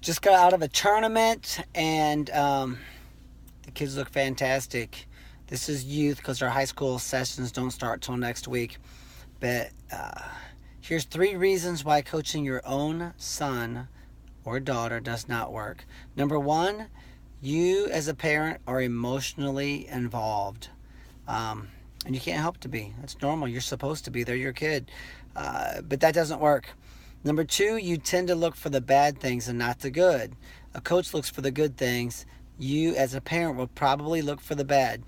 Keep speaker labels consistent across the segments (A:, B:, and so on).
A: Just got out of a tournament, and the kids look fantastic. This is youth because our high school sessions don't start till next week. But here's 3 reasons why coaching your own son or daughter does not work. Number 1, you as a parent are emotionally involved. And you can't help to be. That's normal. You're supposed to be. They're your kid. But that doesn't work. Number 2, you tend to look for the bad things and not the good. A coach looks for the good things. You, as a parent, will probably look for the bad.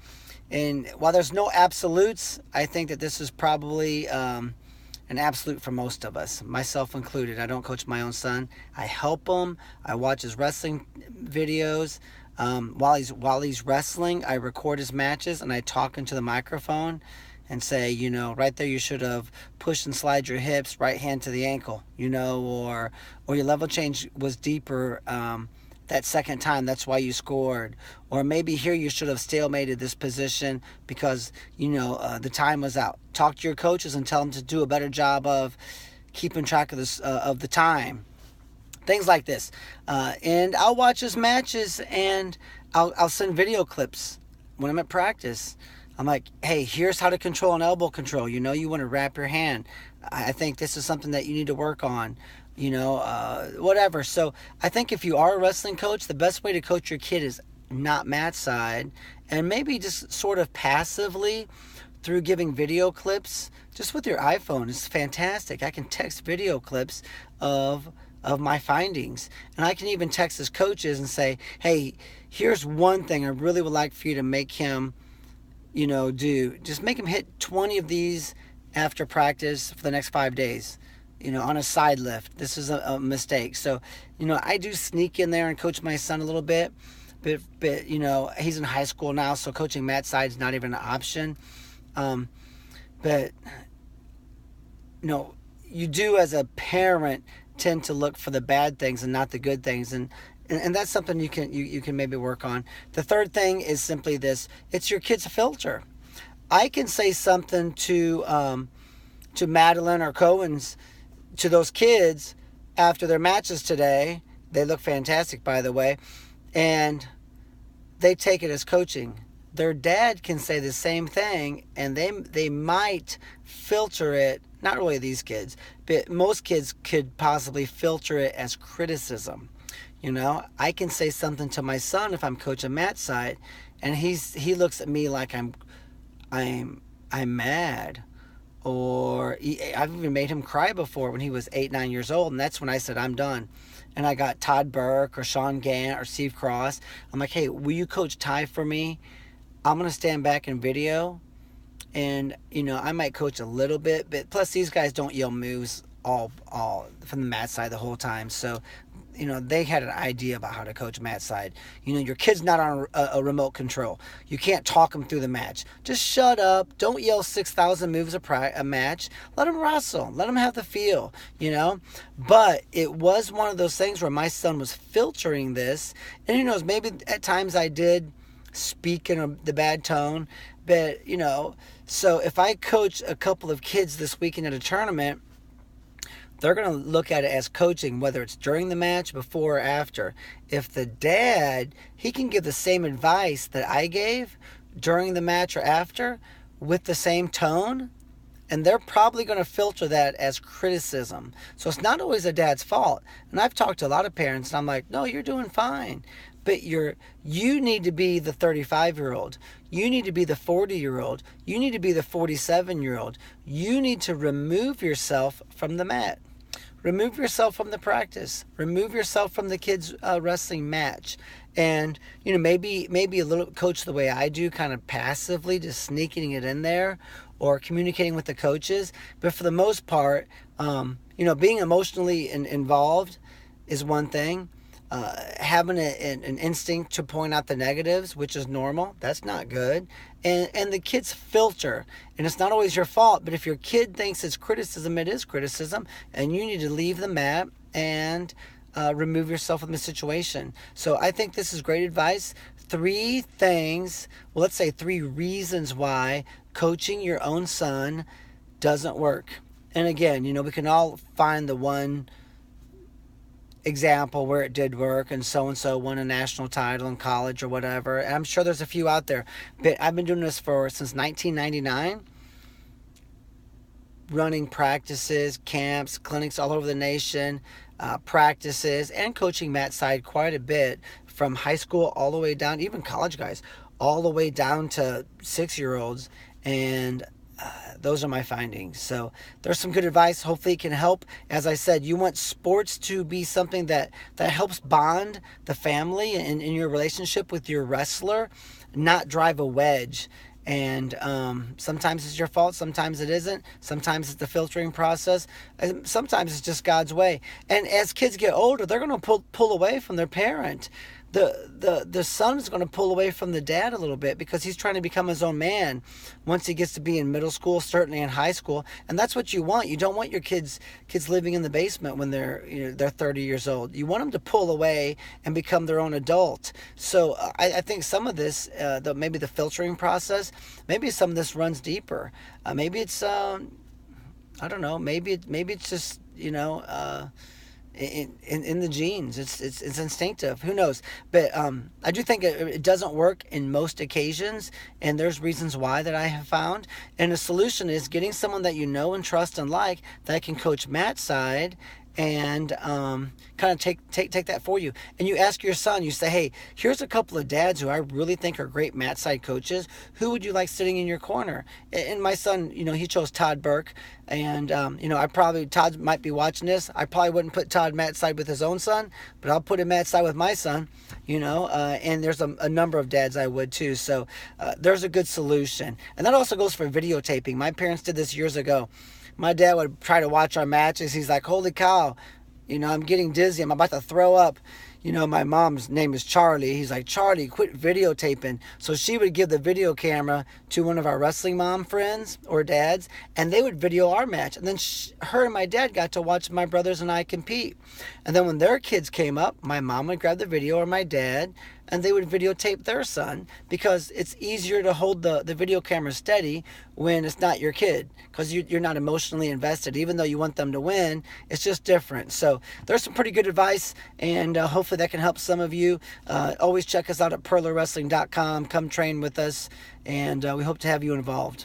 A: And while there's no absolutes, I think that this is probably an absolute for most of us, myself included. I don't coach my own son. I help him. I watch his wrestling videos. While he's wrestling, I record his matches and I talk into the microphone and say, right there you should have pushed and slide your hips, right hand to the ankle, or your level change was deeper that second time, that's why you scored. Or maybe here you should have stalemated this position because, the time was out. Talk to your coaches and tell them to do a better job of keeping track of this of the time. Things like this. And I'll watch his matches and I'll send video clips when I'm at practice. I'm like, hey, here's how to control an elbow control. You want to wrap your hand. I think this is something that you need to work on. Whatever. So I think if you are a wrestling coach, the best way to coach your kid is not mat side, and maybe just sort of passively through giving video clips just with your iPhone. It's fantastic. I can text video clips of my findings, and I can even text his coaches and say, hey, here's one thing I really would like for you to make him do. Just make him hit 20 of these after practice for the next 5 days, on a side lift. This is a mistake. So, I do sneak in there and coach my son a little bit, but he's in high school now, so coaching mat side is not even an option. But, you do as a parent tend to look for the bad things and not the good things. And that's something you can maybe work on. The third thing is simply this: it's your kid's filter. I can say something to Madeline or Cohen's, to those kids after their matches today. They look fantastic, by the way, and they take it as coaching. Their dad can say the same thing, and they might filter it. Not really these kids, but most kids could possibly filter it as criticism. I can say something to my son if I'm coaching Matt's side, and he looks at me like I'm mad, or I've even made him cry before when he was 8-9 years old, and that's when I said I'm done. And I got Todd Burke or Sean Gant or Steve Cross. I'm like, hey, will you coach Ty for me? I'm gonna stand back in video, and I might coach a little bit, but plus these guys don't yell moves all from the mat side the whole time, so they had an idea about how to coach mat side. Your kid's not on a remote control. You can't talk them through the match. Just shut up. Don't yell 6,000 moves a match. Let them wrestle. Let them have the feel, But it was one of those things where my son was filtering this. And who knows, maybe at times I did speak in the bad tone. But, so if I coach a couple of kids this weekend at a tournament, they're going to look at it as coaching, whether it's during the match, before, or after. If the dad, he can give the same advice that I gave during the match or after with the same tone, and they're probably going to filter that as criticism. So it's not always a dad's fault. And I've talked to a lot of parents, and I'm like, no, you're doing fine. But you need to be the 35-year-old. You need to be the 40-year-old. You need to be the 47-year-old. You need to remove yourself from the mat. Remove yourself from the practice. Remove yourself from the kids' wrestling match. And, maybe a little coach the way I do, kind of passively, just sneaking it in there or communicating with the coaches. But for the most part, being emotionally involved is one thing. Having an instinct to point out the negatives, which is normal, that's not good. And the kids filter, and it's not always your fault, but if your kid thinks it's criticism, it is criticism, and you need to leave the mat and remove yourself from the situation. So I think this is great advice. 3 things, well, let's say 3 reasons why coaching your own son doesn't work. And again, we can all find the one example where it did work and so won a national title in college or whatever. And I'm sure there's a few out there. But I've been doing this since 1999, running practices, camps, clinics all over the nation, practices, and coaching mat side quite a bit, from high school all the way down, even college guys, all the way down to 6-year-olds. And those are my findings. So there's some good advice. Hopefully it can help. As I said, you want sports to be something that helps bond the family and in your relationship with your wrestler, not drive a wedge. And sometimes it's your fault, sometimes it isn't, sometimes it's the filtering process, and sometimes it's just God's way. And as kids get older, they're going to pull away from their parent. The son is going to pull away from the dad a little bit because he's trying to become his own man once he gets to be in middle school, certainly in high school. And that's what you want. You don't want your kids living in the basement when they're 30 years old. You want them to pull away and become their own adult. So I think some of this, maybe the filtering process, maybe some of this runs deeper. Maybe it's I don't know. Maybe it's just in the genes. It's instinctive. Who knows? But I do think it doesn't work in most occasions, and there's reasons why that I have found. And the solution is getting someone that you know and trust and like that can coach mat side and kind of take that for you. And you ask your son, you say, hey, here's a couple of dads who I really think are great mat side coaches. Who would you like sitting in your corner? And my son, he chose Todd Burke. And, Todd might be watching this. I probably wouldn't put Todd mat side with his own son, but I'll put him mat side with my son, and there's a number of dads I would too. So there's a good solution. And that also goes for videotaping. My parents did this years ago. My dad would try to watch our matches. He's like, holy cow, I'm getting dizzy. I'm about to throw up. My mom's name is Charlie. He's like, Charlie, quit videotaping. So she would give the video camera to one of our wrestling mom friends or dads, and they would video our match. And then her and my dad got to watch my brothers and I compete. And then when their kids came up, my mom would grab the video, or my dad, and they would videotape their son, because it's easier to hold the video camera steady when it's not your kid, because you're not emotionally invested. Even though you want them to win, it's just different. So there's some pretty good advice, and hopefully that can help some of you. Always check us out at purlerwrestling.com. Come train with us, and we hope to have you involved.